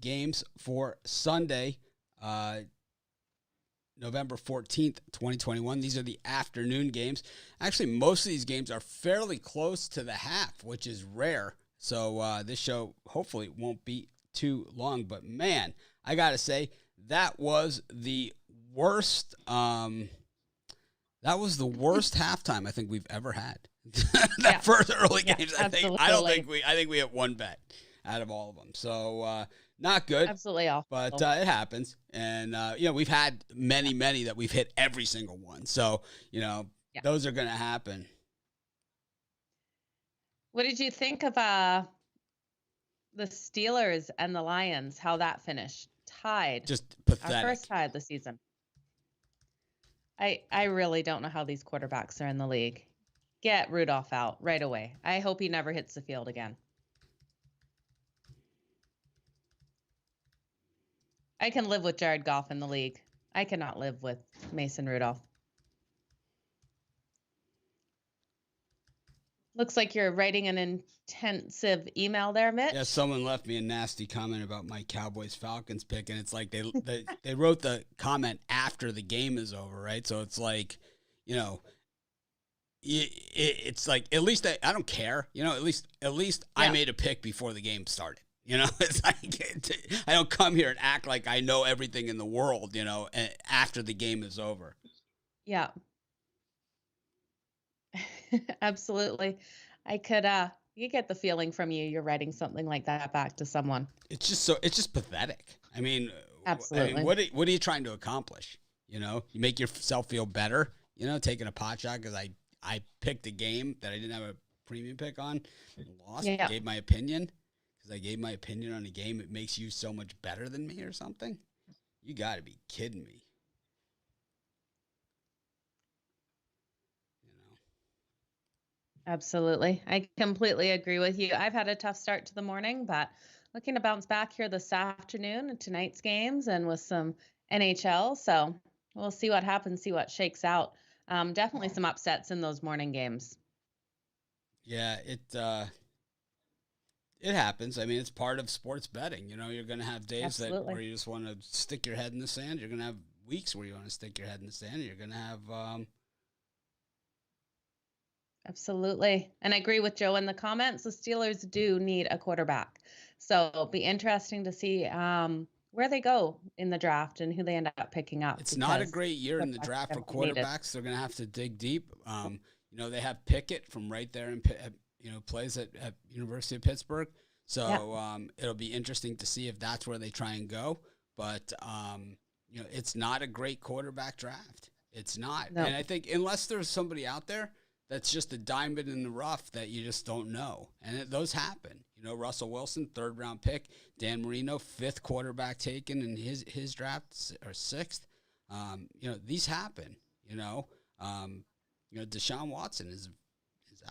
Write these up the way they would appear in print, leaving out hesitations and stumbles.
games for Sunday, November 14th, 2021. These are the afternoon games. Actually, most of these games are fairly close to the half, which is rare. So this show hopefully won't be too long. But man, I got to say, that was the worst. That was the worst halftime I think we've ever had. First early games, I think. I think we hit one bet out of all of them. So not good. Absolutely awful. But it happens. And, we've had many that we've hit every single one. So, those are going to happen. What did you think of the Steelers and the Lions, how that finished? Tied. Just pathetic. Our first tie of the season. I really don't know how these quarterbacks are in the league. Get Rudolph out right away. I hope he never hits the field again. I can live with Jared Goff in the league. I cannot live with Mason Rudolph. Looks like you're writing an intensive email there, Mitch. Yeah, someone left me a nasty comment about my Cowboys-Falcons pick, and it's like they wrote the comment after the game is over, right? So it's like, it's like, at least I don't care. At least I made a pick before the game started. It's like, I don't come here and act like I know everything in the world, after the game is over. Yeah. Absolutely. I could, you get the feeling from you're writing something like that back to someone. It's just pathetic. I mean, absolutely. What are you trying to accomplish? You make yourself feel better, taking a pot shot because I picked a game that I didn't have a premium pick on and lost. Yeah. Gave my opinion because I gave my opinion on a game. It makes you so much better than me or something. You got to be kidding me. Absolutely. I completely agree with you. I've had a tough start to the morning, but looking to bounce back here this afternoon in tonight's games and with some NHL. So we'll see what happens, see what shakes out. Definitely some upsets in those morning games. Yeah, it happens. I mean, it's part of sports betting. You're going to have days where you just want to stick your head in the sand. You're going to have weeks where you want to stick your head in the sand. You're going to have Absolutely. And I agree with Joe in the comments. The Steelers do need a quarterback. So it'll be interesting to see where they go in the draft and who they end up picking up. It's not a great year in the draft for quarterbacks. They're going to have to dig deep. They have Pickett from right there and plays at University of Pittsburgh. So it'll be interesting to see if that's where they try and go. But, it's not a great quarterback draft. It's not. No. And I think unless there's somebody out there that's just a diamond in the rough that you just don't know. And those happen. Russell Wilson, 3rd round pick. Dan Marino, 5th quarterback taken in his draft, or 6th. These happen, Deshaun Watson is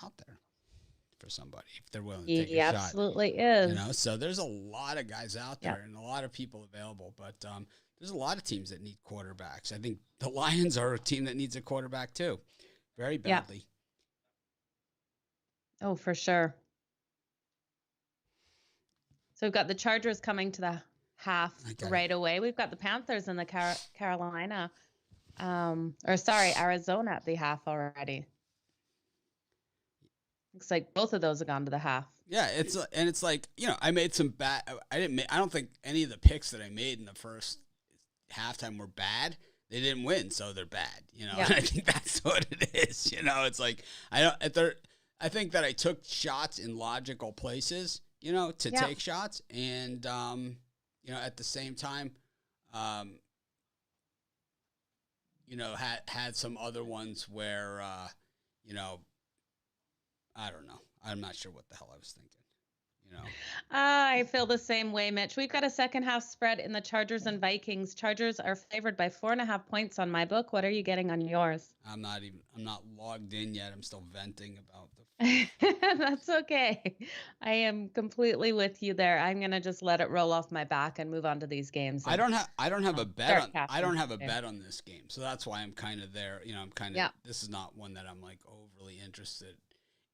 out there for somebody if they're willing to take a shot. He absolutely is. So there's a lot of guys out there and a lot of people available. But there's a lot of teams that need quarterbacks. I think the Lions are a team that needs a quarterback too, very badly. Yeah. Oh, for sure. So we've got the Chargers coming to the half right away. We've got the Panthers and the Arizona at the half already. Looks like both of those have gone to the half. Yeah, it's like, I made some bad. I don't think any of the picks that I made in the first halftime were bad. They didn't win, so they're bad. And I think that's what it is. It's like I think that I took shots in logical places, to take shots. And, at the same time, had some other ones where, I don't know. I'm not sure what the hell I was thinking. I feel the same way, Mitch. We've got a second half spread in the Chargers and Vikings. Chargers are favored by 4.5 points on my book. What are you getting on yours? I'm not logged in yet. I'm still venting about the. That's okay. I am completely with you there. I'm gonna just let it roll off my back and move on to these games. I don't have a bet on this game, so that's why I'm kind of there. I'm kind of this is not one that I'm like overly interested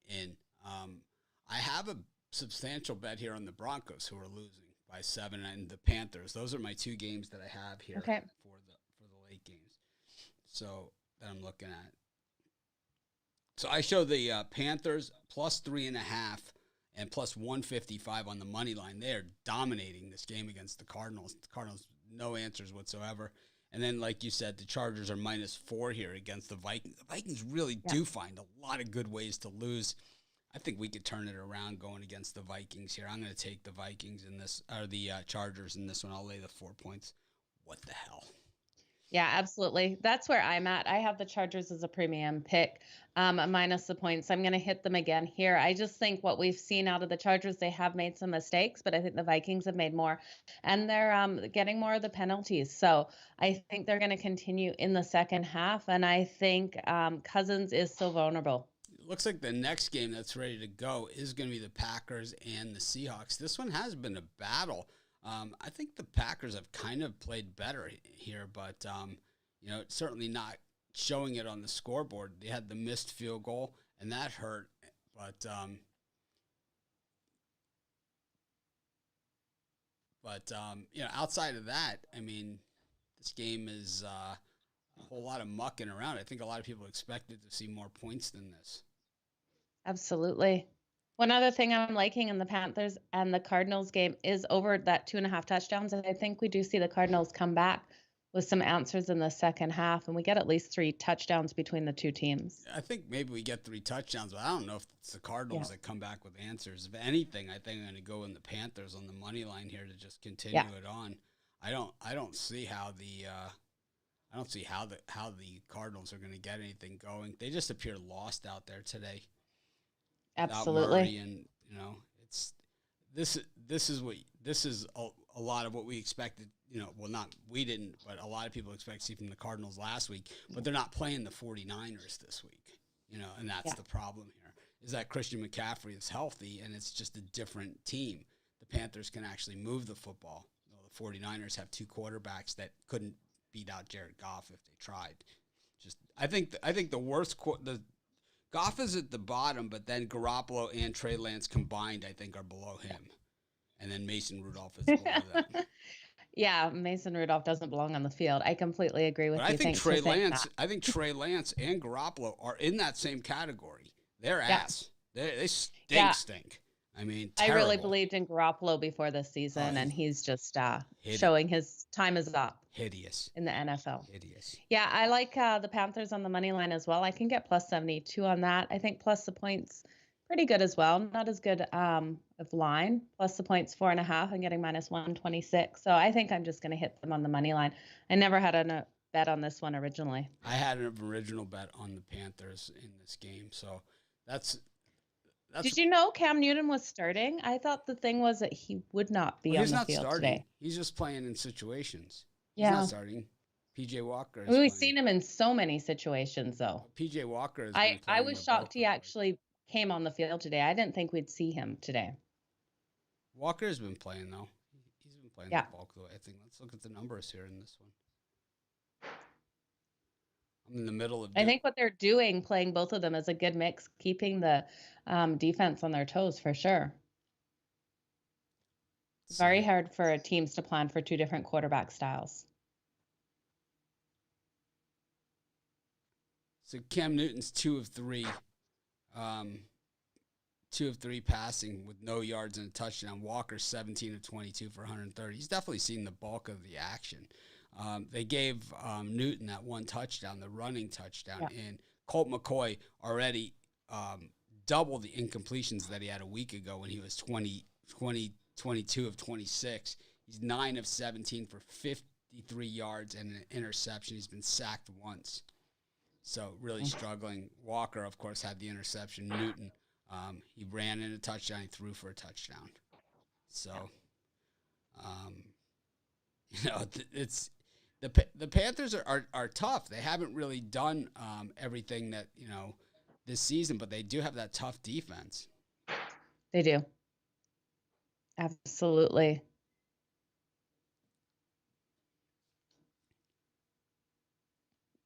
in. I have a substantial bet here on the Broncos, who are losing by 7, and the Panthers. Those are my 2 games that I have here Okay. for the late games. So that I'm looking at. So I show the Panthers plus 3.5 and plus 155 on the money line. They're dominating this game against the Cardinals. The Cardinals, no answers whatsoever. And then, like you said, the Chargers are -4 here against the Vikings. The Vikings really do find a lot of good ways to lose. I think we could turn it around going against the Vikings here. I'm going to take the Vikings in this, or the Chargers in this one. I'll lay the 4 points. What the hell? Yeah, absolutely. That's where I'm at. I have the Chargers as a premium pick, minus the points. I'm going to hit them again here. I just think what we've seen out of the Chargers, they have made some mistakes, but I think the Vikings have made more, and they're getting more of the penalties. So I think they're going to continue in the second half, and I think Cousins is so vulnerable. It looks like the next game that's ready to go is going to be the Packers and the Seahawks. This one has been a battle. I think the Packers have kind of played better here, but certainly not showing it on the scoreboard. They had the missed field goal, and that hurt. But outside of that, I mean, this game is a whole lot of mucking around. I think a lot of people expected to see more points than this. Absolutely. One other thing I'm liking in the Panthers and the Cardinals game is over that 2.5 touchdowns. I think we do see the Cardinals come back with some answers in the second half, and we get at least 3 touchdowns between the 2 teams. I think maybe we get 3 touchdowns, but I don't know if it's the Cardinals that come back with answers. If anything, I think I'm going to go in the Panthers on the money line here to just continue it on. I don't see how the Cardinals are going to get anything going. They just appear lost out there today. Absolutely. And this is a lot of what we expected. We didn't, but a lot of people expect to see from the Cardinals last week. But they're not playing the 49ers this week. And that's the problem here. Is that Christian McCaffrey is healthy, and it's just a different team. The Panthers can actually move the football. The 49ers have 2 quarterbacks that couldn't beat out Jared Goff if they tried. I think the worst Goff is at the bottom, but then Garoppolo and Trey Lance combined, I think, are below him. And then Mason Rudolph is below them. Yeah, Mason Rudolph doesn't belong on the field. I completely agree with you. I think Trey Lance and Garoppolo are in that same category. They're ass. They stink. I mean, terrible. I really believed in Garoppolo before this season, and he's just showing his time is up. Hideous. In the NFL. Hideous. Yeah, I like the Panthers on the money line as well. I can get plus 72 on that. I think plus the points, pretty good as well. Not as good of line. Plus the points 4.5. I'm getting minus 126. So I think I'm just going to hit them on the money line. I never had a bet on this one originally. I had an original bet on the Panthers in this game. So that's Did you know Cam Newton was starting? I thought the thing was that he would not be on the field today. He's just playing in situations. Yeah. He's not starting. PJ Walker. We've seen him in so many situations, though. PJ Walker is. I was shocked he actually came on the field today. I didn't think we'd see him today. Walker has been playing, though. He's been playing the bulk of the way, I think. Let's look at the numbers here in this one. I'm in the middle of. I think what they're doing, playing both of them, is a good mix, keeping the defense on their toes for sure. It's very hard for teams to plan for 2 different quarterback styles. So Cam Newton's 2 of 3. 2 of 3 passing with no yards and a touchdown. Walker's 17 of 22 for 130. He's definitely seen the bulk of the action. They gave Newton that 1 touchdown, the running touchdown, and Colt McCoy already doubled the incompletions that he had a week ago when he was 22 of 26. He's 9 of 17 for 53 yards and an interception. He's been sacked once. So really struggling. Walker, of course, had the interception. Newton, he ran in a touchdown. He threw for a touchdown. So, it's the Panthers are tough. They haven't really done everything that this season, but they do have that tough defense. They do. Absolutely.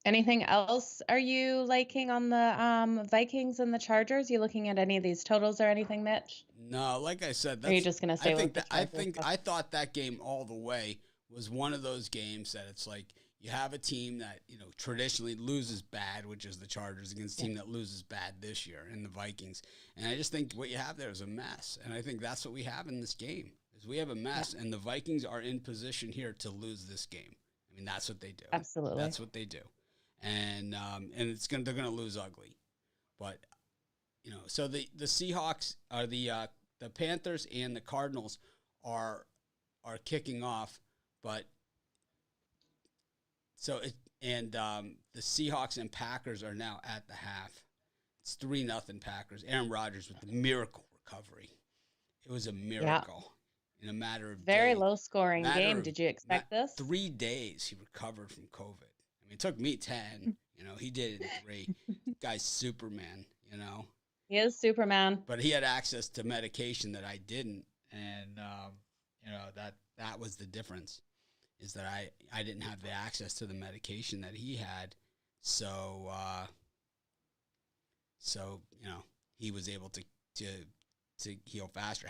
Anything else are you liking on the Vikings and the Chargers? You looking at any of these totals or anything, Mitch? No, like I said, Or are you just gonna I stay with think the that I Chargers think stuff? I thought that game all the way was one of those games that it's like you have a team that, traditionally loses bad, which is the Chargers, against a Yeah, team that loses bad this year in the Vikings. And I just think what you have there is a mess. And I think that's what we have in this game. Is we have a yeah, mess, and the Vikings are in position here to lose this game. I mean, that's what they do. absolutely. That's what they do. And they're gonna lose ugly. But so the Seahawks are the Panthers and the Cardinals are kicking off, but so it and the Seahawks and Packers are now at the half. It's 3-0 Packers. Aaron Rodgers with the miracle recovery. It was a Yeah. miracle in a matter of Very days. low scoring game. Did you expect this? 3 days he recovered from COVID. I mean, it took me 10. He did it in 3. Guy's Superman. He is Superman. But he had access to medication that I didn't, and that was the difference. Is that I didn't have the access to the medication that he had, so he was able to heal faster.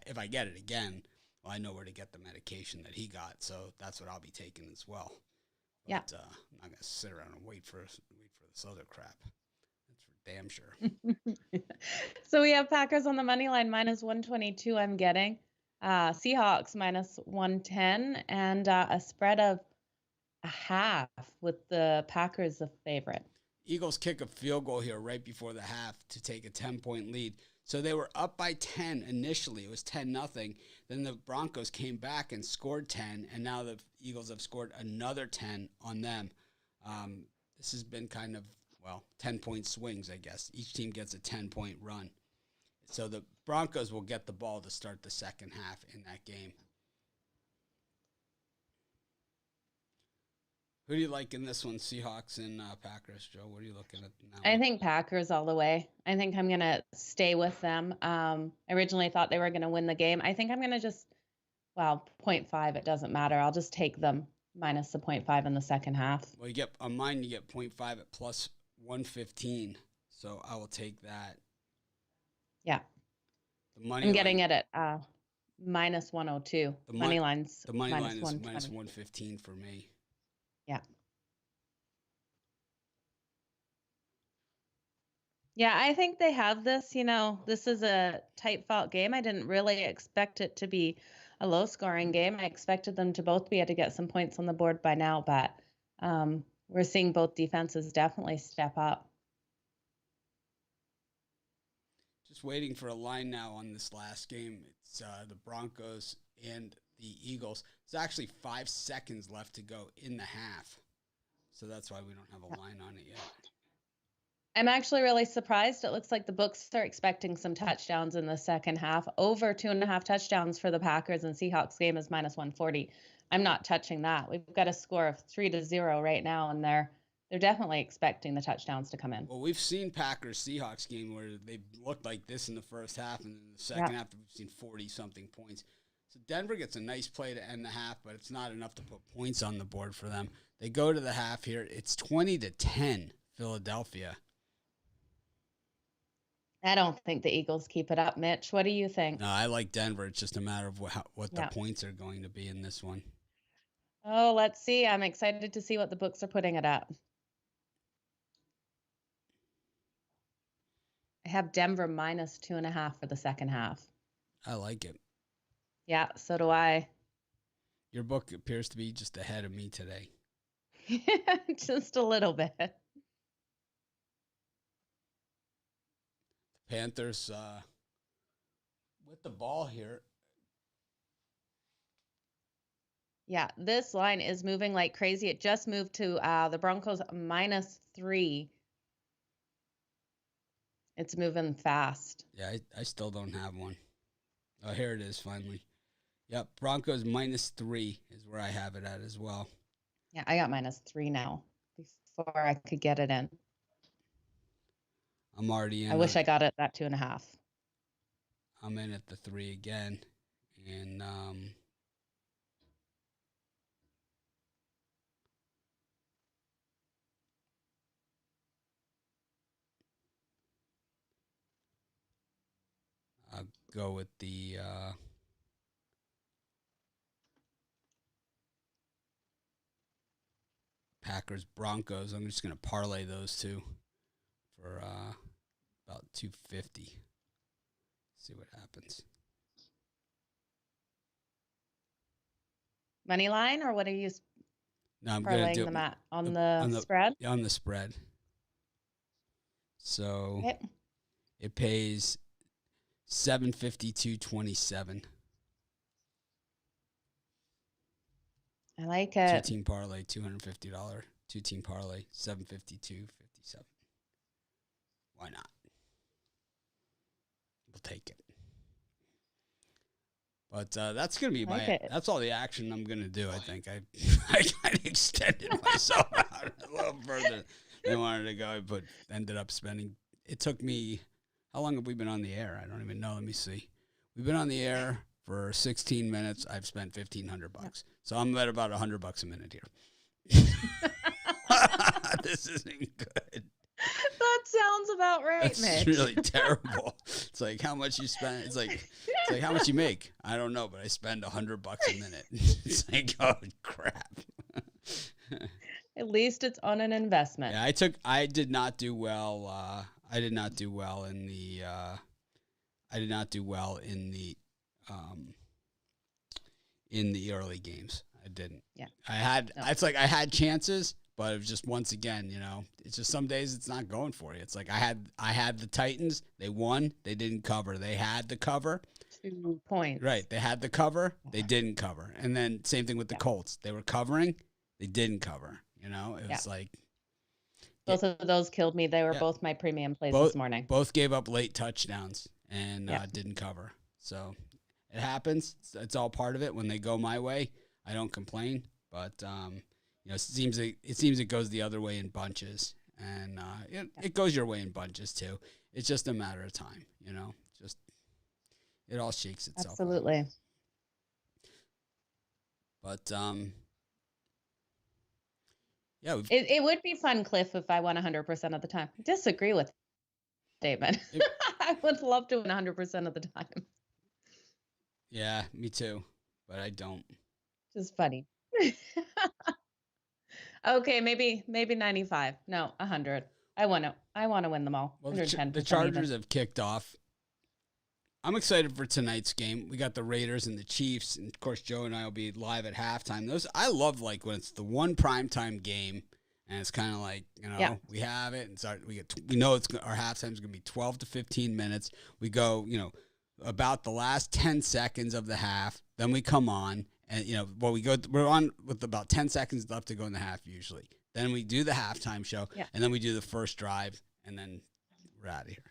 If I get it again, well, I know where to get the medication that he got, so that's what I'll be taking as well. Yeah. But I'm not gonna sit around and wait for this other crap. That's for damn sure. So we have Packers on the money line -122. I'm getting Seahawks -110, and a spread of a half with the Packers the favorite. Eagles kick a field goal here right before the half to take a 10-point lead. So they were up by 10 initially. It was 10-0. Then the Broncos came back and scored 10, and now the Eagles have scored another 10 on them. This has been kind of, 10-point swings, I guess. Each team gets a 10-point run. So the Broncos will get the ball to start the second half in that game. Who do you like in this one, Seahawks and Packers, Joe? What are you looking at now? I think Packers all the way. I think I'm going to stay with them. I originally thought they were going to win the game. I think I'm going to just, 0.5, it doesn't matter. I'll just take them minus the 0.5 in the second half. Well, you get 0.5 at plus 115. So I will take that. Yeah. The money I'm getting it at minus 102. The money line's the money line is -120. minus 115 for me. Yeah. Yeah, I think they have this. This is a tight-fought game. I didn't really expect it to be a low-scoring game. I expected them to both be able to get some points on the board by now, but we're seeing both defenses definitely step up. Just waiting for a line now on this last game. It's the Broncos and the Eagles. There's actually 5 seconds left to go in the half. So that's why we don't have a line on it yet. I'm actually really surprised. It looks like the books are expecting some touchdowns in the second half. Over 2.5 touchdowns for the Packers and Seahawks game is minus 140. I'm not touching that. We've got a score of 3-0 right now, and they're definitely expecting the touchdowns to come in. Well, we've seen Packers-Seahawks game where they looked like this in the first half, and in the second half we've seen 40-something points. So Denver gets a nice play to end the half, but it's not enough to put points on the board for them. They go to the half here. It's 20-10 Philadelphia. I don't think the Eagles keep it up, Mitch. What do you think? No, I like Denver. It's just a matter of what the points are going to be in this one. Oh, let's see. I'm excited to see what the books are putting it at. I have Denver minus 2.5 for the second half. I like it. Yeah, so do I. Your book appears to be just ahead of me today. Just a little bit. Panthers with the ball here. Yeah, this line is moving like crazy. It just moved to the Broncos -3. It's moving fast. Yeah, I still don't have one. Oh, here it is finally. Yep, Broncos -3 is where I have it at as well. Yeah, I got -3 now before I could get it in. I'm already in. I wish I got it at 2.5. I'm in at the 3 again. And I'll go with the Packers Broncos. I'm just going to parlay those two for about 250. See what happens. Money line, or what are you No, I'm going to do them at? On the spread? On the spread. So it pays $752.27. I like it. 2-team parlay, $250. 2-team parlay, $752.57. Why not? We'll take it. But that's gonna be that's all the action I'm gonna do. I think I kind of extended myself out a little further than I wanted to go, but ended up spending. It took me. How long have we been on the air? I don't even know. Let me see. We've been on the air for 16 minutes. I've spent $1,500, so I'm at about $100 a minute here. This isn't good. That sounds about right, That's Mitch. really terrible. It's like how much you spend. It's like how much you make. I don't know, but I spend $100 a minute. It's like, oh crap. At least it's on an investment. Yeah, I did not do well. I did not do well in the. In the early games. I didn't. Yeah. It's like I had chances. But it was just, once again, it's just some days it's not going for you. It's like I had the Titans. They won. They didn't cover. They had the cover. 2 points. Right. They had the cover. They didn't cover. And then same thing with the Colts. They were covering. They didn't cover. It was like. Both of those killed me. They were both my premium plays this morning. Both gave up late touchdowns and didn't cover. So it happens. It's all part of it. When they go my way, I don't complain. But, it seems it goes the other way in bunches, and it goes your way in bunches too. It's just a matter of time, Just it all shakes itself. Absolutely. Out. But it would be fun, Cliff, if I won 100% of the time. I disagree with David. I would love to win 100% of the time. Yeah, me too, but I don't. Just funny. Okay, maybe 95. No, 100. I want to win them all. Well, the Chargers have kicked off. I'm excited for tonight's game. We got the Raiders and the Chiefs, and of course Joe and I will be live at halftime. I love when it's the one primetime game, and it's kind of like we have it, and we know our halftime's gonna be 12 to 15 minutes. We go about the last 10 seconds of the half, then we come on. And, we're on with about 10 seconds left to go in the half usually. Then we do the halftime show, and then we do the first drive, and then we're out of here,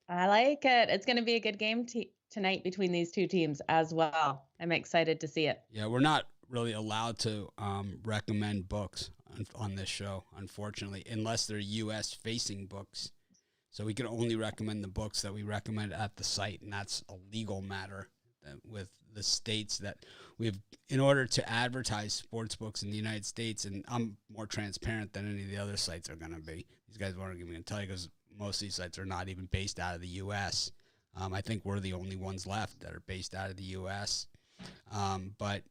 I like it. It's going to be a good game tonight between these two teams as well. I'm excited to see it. Yeah, we're not really allowed to recommend books on this show, unfortunately, unless they're U.S.-facing books. So we can only recommend the books that we recommend at the site, and that's a legal matter with the states that we've, in order to advertise sports books in the United States, and I'm more transparent than any of the other sites are going to be. These guys weren't going to tell you because most of these sites are not even based out of the U.S. I think we're the only ones left that are based out of the U.S. But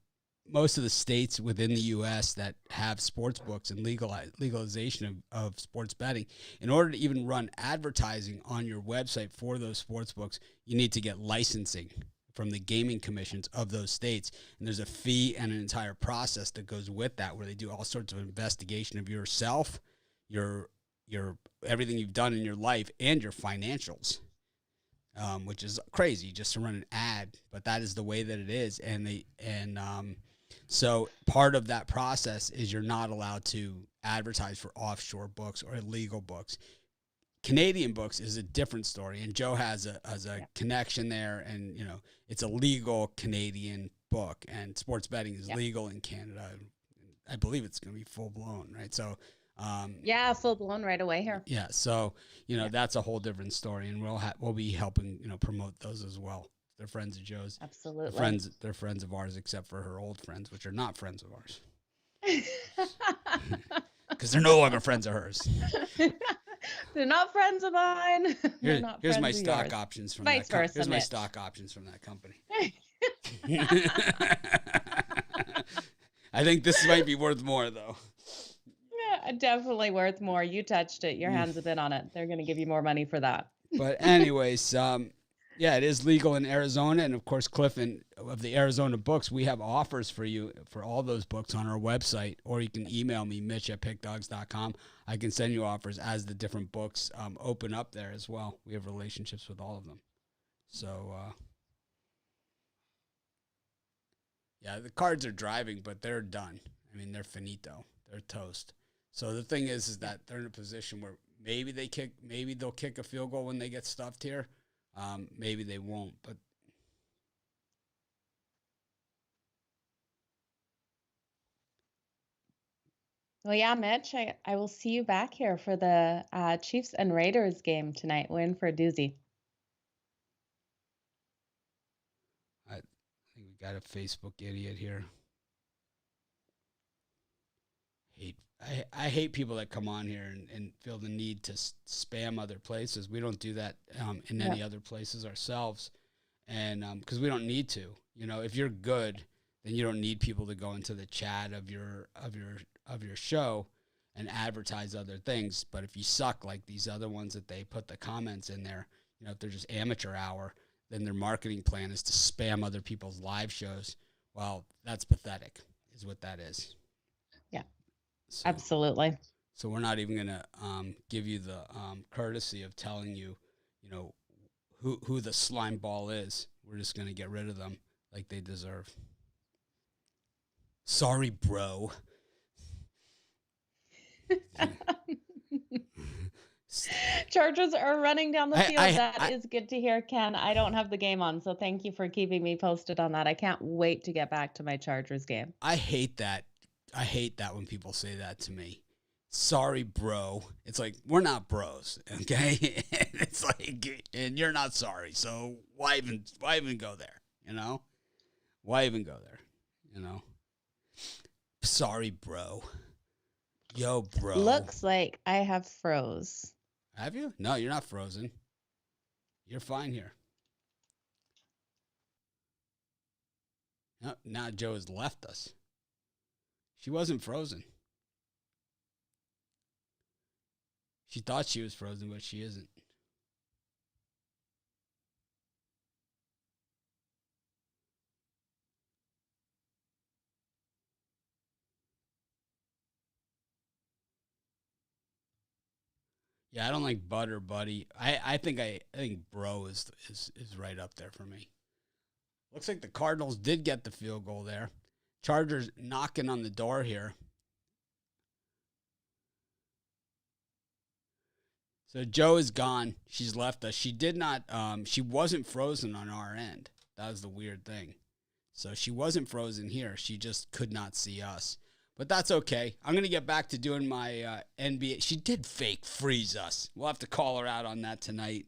most of the states within the U.S. that have sports books and legalization of sports betting, in order to even run advertising on your website for those sports books, you need to get licensing from the gaming commissions of those states. And there's a fee and an entire process that goes with that, where they do all sorts of investigation of yourself, your everything you've done in your life, and your financials, which is crazy just to run an ad, but that is the way that it is. So part of that process is you're not allowed to advertise for offshore books or illegal books. Canadian books is a different story, and Joe has a connection there, and it's a legal Canadian book, and sports betting is legal in Canada. I believe it's going to be full blown, right? So, full blown right away here. Yeah, so that's a whole different story, and we'll be helping promote those as well. They're friends of Joe's. Absolutely, they're friends of ours, except for her old friends, which are not friends of ours, because they're no longer friends of hers. They're not friends of mine. They're not Here's friends my of stock yours. options from Vice that. versa, Here's my Mitch. stock options from that company. I think this might be worth more, though. Yeah, definitely worth more. You touched it. Your hands have been on it. They're going to give you more money for that. But anyways, yeah, it is legal in Arizona. And of course, Cliff and of the Arizona books, we have offers for you for all those books on our website, or you can email me, mitch@pickdogs.com. I can send you offers as the different books open up there as well. We have relationships with all of them. So, yeah, the Cards are driving, but they're done. I mean, they're finito. They're toast. So the thing is that they're in a position where maybe they'll kick a field goal when they get stuffed here. Maybe they won't, but Well, yeah, Mitch, I will see you back here for the Chiefs and Raiders game tonight. We're in for a doozy. I think we got a Facebook idiot here. I hate people that come on here and feel the need to spam other places. We don't do that in any other places ourselves, and because we don't need to. You know, if you're good, then you don't need people to go into the chat of your show and advertise other things. But if you suck like these other ones that they put the comments in there, you know, if they're just amateur hour, then their marketing plan is to spam other people's live shows. Well, that's pathetic, is what that is. Yeah. So, absolutely. So we're not even going to give you the courtesy of telling you, you know, who the slime ball is. We're just going to get rid of them like they deserve. Sorry, bro. Chargers are running down the field. That is good to hear, Ken. I don't have the game on, so thank you for keeping me posted on that. I can't wait to get back to my Chargers game. I hate that. I hate that when people say that to me. Sorry, bro. It's like, we're not bros, okay? It's like, and you're not sorry, so why even go there, you know? Why even go there, you know? Sorry, bro. Yo, bro. Looks like I have froze. Have you? No, you're not frozen. You're fine here. No, now Joe has left us. She wasn't frozen. She thought she was frozen, but she isn't. Yeah, I don't like butter, buddy. I think bro is right up there for me. Looks like the Cardinals did get the field goal there. Chargers knocking on the door here. So Joe is gone. She's left us. She did not, she wasn't frozen on our end. That was the weird thing. So she wasn't frozen here. She just could not see us. But that's okay. I'm going to get back to doing my NBA. She did fake freeze us. We'll have to call her out on that tonight.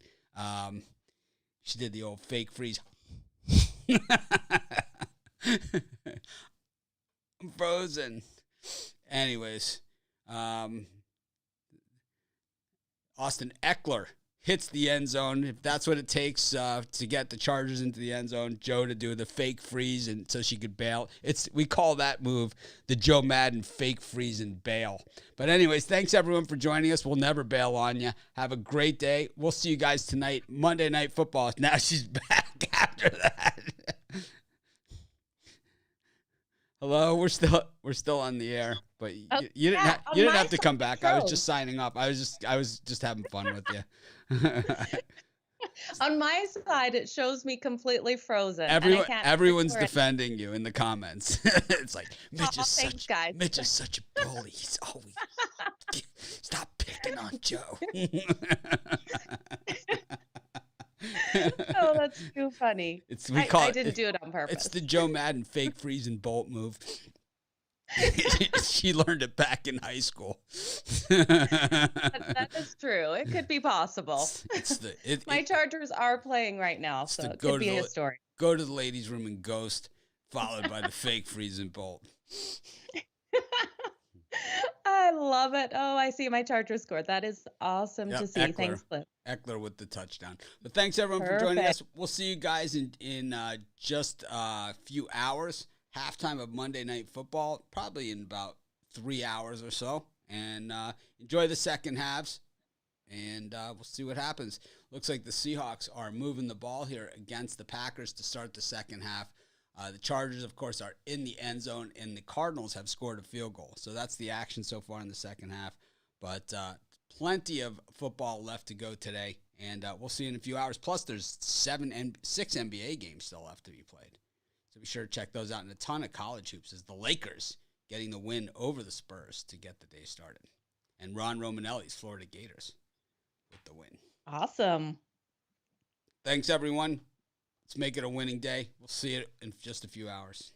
She did the old fake freeze. I'm frozen. Anyways, Austin Eckler hits the end zone. If that's what it takes to get the Chargers into the end zone, Joe to do the fake freeze and so she could bail. We call that move the Joe Madden fake freeze and bail. But anyways, thanks everyone for joining us. We'll never bail on you. Have a great day. We'll see you guys tonight. Monday Night Football. Now she's back after that. Hello, we're still on the air, but you didn't have to come back. I was just signing up. I was just having fun with you. On my side, it shows me completely frozen. Everyone's defending you in the comments. It's like Mitch is such a bully. He's always stop picking on Joe. Oh, that's too funny. I didn't do it on purpose. It's the Joe Madden fake freeze and bolt move. She learned it back in high school. That is true. It could be possible. My Chargers are playing right now, so it could be a story. Go to the ladies' room and ghost, followed by the fake freeze and bolt. I love it. Oh, I see my Chargers scored. That is awesome to Yep, see. Thanks, Cliff. Eckler with the touchdown. But thanks everyone for joining us. We'll see you guys in just a few hours. Halftime of Monday Night Football, probably in about 3 hours or so. And enjoy the second halves. And we'll see what happens. Looks like the Seahawks are moving the ball here against the Packers to start the second half. The Chargers, of course, are in the end zone, and the Cardinals have scored a field goal. So that's the action so far in the second half. But plenty of football left to go today, and we'll see in a few hours. Plus, there's 6 NBA games still left to be played. So be sure to check those out. And a ton of college hoops as the Lakers getting the win over the Spurs to get the day started. And Ron Romanelli's Florida Gators with the win. Awesome. Thanks, everyone. Let's make it a winning day. We'll see you in just a few hours.